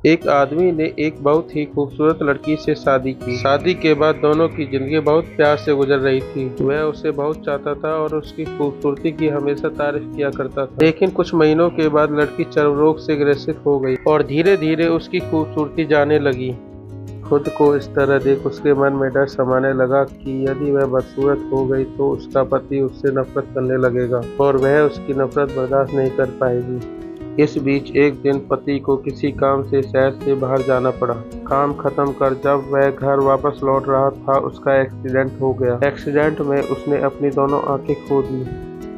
एक आदमी ने एक बहुत ही खूबसूरत लड़की से शादी की। शादी के बाद दोनों की जिंदगी बहुत प्यार से गुजर रही थी। वह उसे बहुत चाहता था और उसकी खूबसूरती की हमेशा तारीफ किया करता था। लेकिन कुछ महीनों के बाद लड़की चर्म रोग से ग्रसित हो गई और धीरे धीरे उसकी खूबसूरती जाने लगी। खुद को इस तरह देख उसके मन में डर समाने लगा कि यदि वह बदसूरत हो गई तो उसका पति उससे नफरत करने लगेगा और वह उसकी नफरत बर्दाश्त नहीं कर पाएगी। इस बीच एक दिन पति को किसी काम से शहर से बाहर जाना पड़ा। काम खत्म कर जब वह घर वापस लौट रहा था उसका एक्सीडेंट हो गया। एक्सीडेंट में उसने अपनी दोनों आंखें खो दी।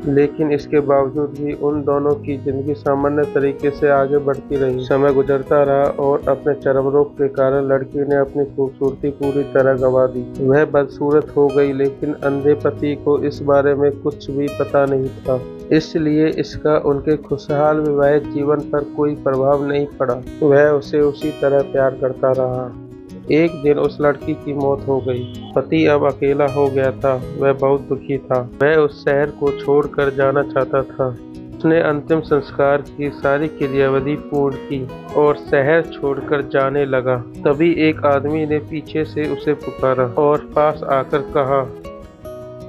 लेकिन इसके बावजूद भी उन दोनों की जिंदगी सामान्य तरीके से आगे बढ़ती रही। समय गुजरता रहा और अपने चर्म रोग के कारण लड़की ने अपनी खूबसूरती पूरी तरह गंवा दी। वह बदसूरत हो गई लेकिन अंधे पति को इस बारे में कुछ भी पता नहीं था। इसलिए इसका उनके खुशहाल वैवाहिक जीवन पर कोई प्रभाव नहीं पड़ा। वह उसे उसी तरह प्यार करता रहा। एक दिन उस लड़की की मौत हो गई। पति अब अकेला हो गया था। वह बहुत दुखी था। वह उस शहर को छोड़कर जाना चाहता था। उसने अंतिम संस्कार की सारी क्रियाविधि पूर्ण की और शहर छोड़कर जाने लगा। तभी एक आदमी ने पीछे से उसे पुकारा और पास आकर कहा,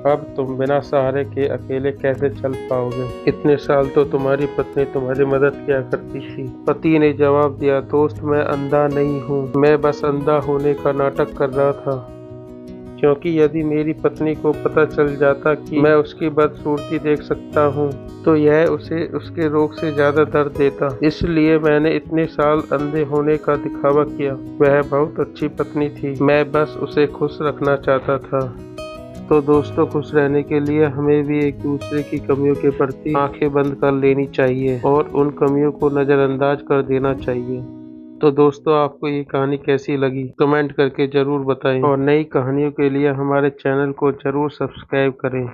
अब तुम बिना सहारे के अकेले कैसे चल पाओगे? इतने साल तो तुम्हारी पत्नी तुम्हारी मदद किया करती थी। पति ने जवाब दिया, दोस्त मैं अंधा नहीं हूँ, मैं बस अंधा होने का नाटक कर रहा था। क्योंकि यदि मेरी पत्नी को पता चल जाता कि मैं उसकी बदसूरती देख सकता हूँ तो यह उसे उसके रोग से ज्यादा दर्द देता। इसलिए मैंने इतने साल अंधे होने का दिखावा किया। वह बहुत अच्छी पत्नी थी, मैं बस उसे खुश रखना चाहता था। तो दोस्तों, खुश रहने के लिए हमें भी एक दूसरे की कमियों के प्रति आंखें बंद कर लेनी चाहिए और उन कमियों को नज़रअंदाज कर देना चाहिए। तो दोस्तों, आपको ये कहानी कैसी लगी कमेंट करके जरूर बताएं और नई कहानियों के लिए हमारे चैनल को जरूर सब्सक्राइब करें।